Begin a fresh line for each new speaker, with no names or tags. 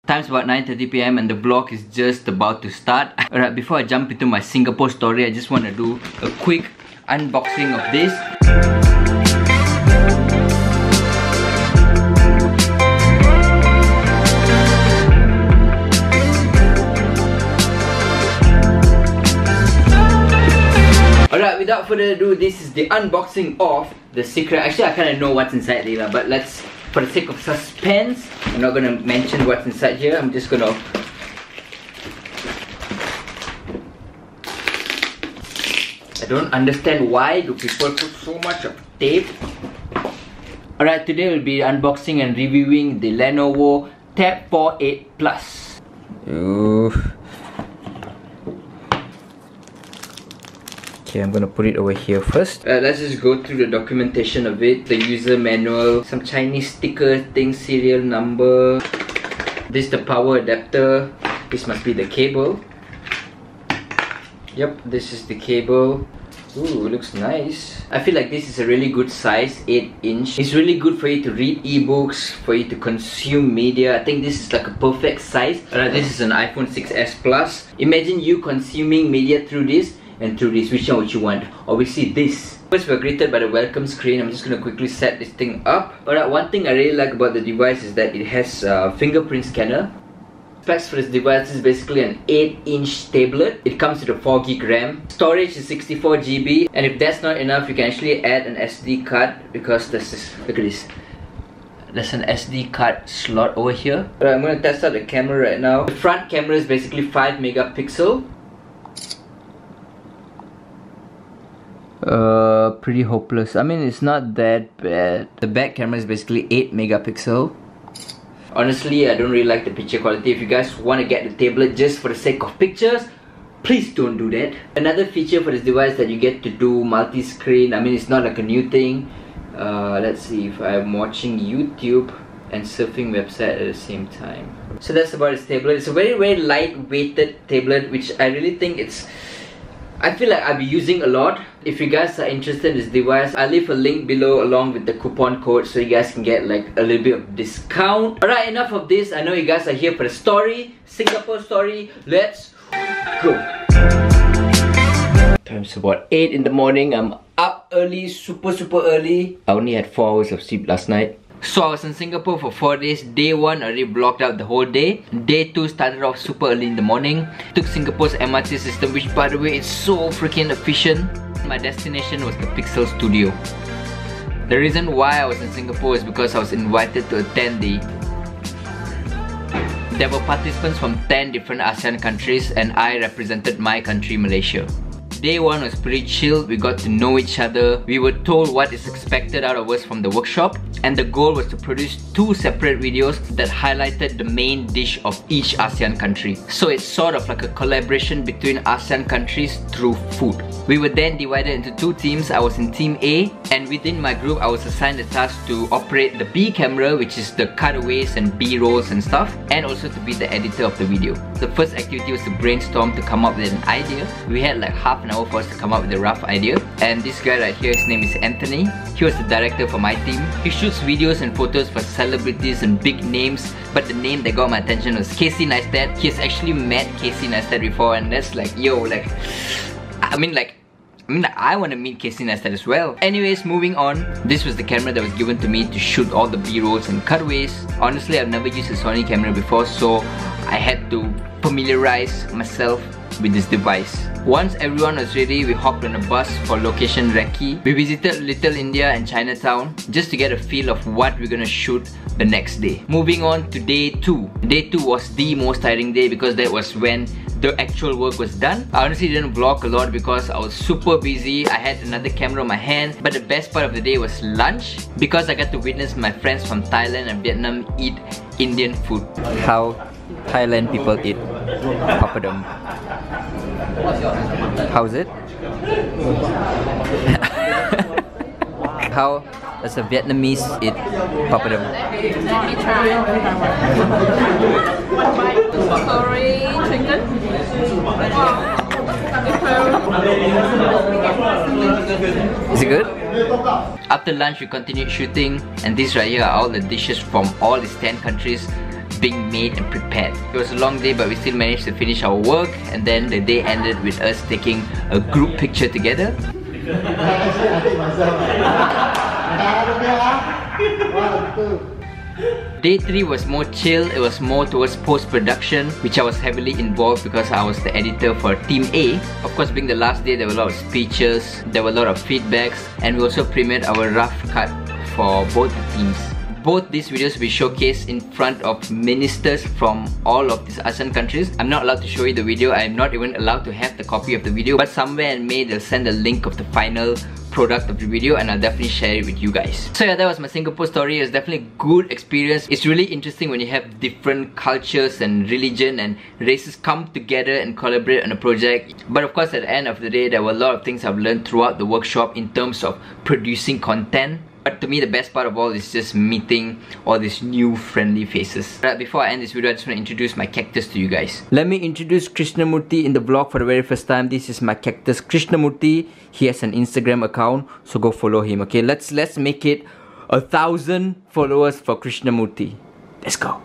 Time's about 9:30 PM and the vlog is just about to start. Alright, before I jump into my Singapore story, I just want to do a quick unboxing of this. Alright, without further ado, this is the unboxing of the secret. Actually, I kind of know what's inside, Leila, but let's, for the sake of suspense, I'm not gonna mention what's inside here. I'm just gonna I don't understand why do people put so much of tape. Alright, today we'll be unboxing and reviewing the Lenovo Tab 4 8 Plus. Okay, I'm gonna put it over here first. Let's just go through the documentation of it. The user manual, some Chinese sticker thing, serial number. This is the power adapter. This must be the cable. Yep, this is the cable. Ooh, looks nice. I feel like this is a really good size, 8-inch. It's really good for you to read ebooks, for you to consume media. I think this is like a perfect size. Alright, this is an iPhone 6s Plus. Imagine you consuming media through this and through this. Which one would you want? Obviously this. First, we're greeted by the welcome screen. I'm just gonna quickly set this thing up. Alright, one thing I really like about the device is that it has a fingerprint scanner. Specs for this device is basically an 8-inch tablet. It comes with a 4GB RAM. Storage is 64GB, and if that's not enough, you can actually add an SD card because there's this, look at this. There's an SD card slot over here. Alright, I'm gonna test out the camera right now. The front camera is basically 5 megapixel. Pretty hopeless. I mean, it's not that bad. The back camera is basically 8 megapixel. Honestly, I don't really like the picture quality. If you guys want to get the tablet just for the sake of pictures, please don't do that. Another feature for this device is that you get to do multi-screen. I mean, it's not like a new thing. Let's see if I'm watching YouTube and surfing website at the same time. So that's about this tablet. It's a very light-weighted tablet, which I really think I feel like I'll be using a lot. If you guys are interested in this device, I'll leave a link below along with the coupon code so you guys can get like a little bit of discount. Alright, enough of this. I know you guys are here for the story, Singapore story. Let's go. Time's about 8 in the morning. I'm up early, super early. I only had 4 hours of sleep last night. So I was in Singapore for 4 days. Day 1 already blocked out the whole day. Day 2 started off super early in the morning. Took Singapore's MRT system, which by the way is so freaking efficient. My destination was the Pixel Studio. The reason why I was in Singapore is because I was invited to attend there were participants from 10 different ASEAN countries and I represented my country, Malaysia. Day 1 was pretty chill. We got to know each other. We were told what is expected out of us from the workshop, and the goal was to produce 2 separate videos that highlighted the main dish of each ASEAN country. So it's sort of like a collaboration between ASEAN countries through food. We were then divided into 2 teams. I was in team A, and within my group I was assigned the task to operate the B camera, which is the cutaways and B-rolls and stuff, and also to be the editor of the video. The first activity was to brainstorm to come up with an idea. We had like half an hour for us to come up with a rough idea, and this guy right here, his name is Anthony. He was the director for my team. He shoots videos and photos for celebrities and big names, but the name that got my attention was Casey Neistat. He has actually met Casey Neistat before, and that's like, yo, like, I want to meet Casey Neistat as well. Anyways, moving on. This was the camera that was given to me to shoot all the B-rolls and cutaways. Honestly, I've never used a Sony camera before, so I had to familiarize myself with this device. Once everyone was ready, we hopped on a bus for location recce. We visited Little India and Chinatown just to get a feel of what we're gonna shoot the next day. Moving on to day 2. Day 2 was the most tiring day because that was when the actual work was done. I honestly didn't vlog a lot because I was super busy. I had another camera on my hand, but the best part of the day was lunch because I got to witness my friends from Thailand and Vietnam eat Indian food. How Thailand people eat papadum. How's it? How does a Vietnamese eat papadum?
Let me try. Curry chicken.
Is it good? After lunch, we continued shooting, and these right here are all the dishes from all these 10 countries. being made and prepared. It was a long day, but we still managed to finish our work, and then the day ended with us taking a group picture together. Day 3 was more chill. It was more towards post-production, which I was heavily involved because I was the editor for Team A. Of course, being the last day, there were a lot of speeches, there were a lot of feedbacks, and we also premiered our rough cut for both the teams. Both these videos will be showcased in front of ministers from all of these ASEAN countries. I'm not allowed to show you the video. I'm not even allowed to have the copy of the video, but somewhere in May they'll send a link of the final product of the video, and I'll definitely share it with you guys. So yeah, that was my Singapore story. It was definitely a good experience. It's really interesting when you have different cultures and religion and races come together and collaborate on a project. But of course, at the end of the day, there were a lot of things I've learned throughout the workshop in terms of producing content. But to me, the best part of all is just meeting all these new friendly faces. But before I end this video, I just want to introduce my cactus to you guys. Let me introduce Krishnamurti in the vlog for the very first time. This is my cactus Krishnamurti. He has an Instagram account, so go follow him. Okay, let's make it 1,000 followers for Krishnamurti. Let's go.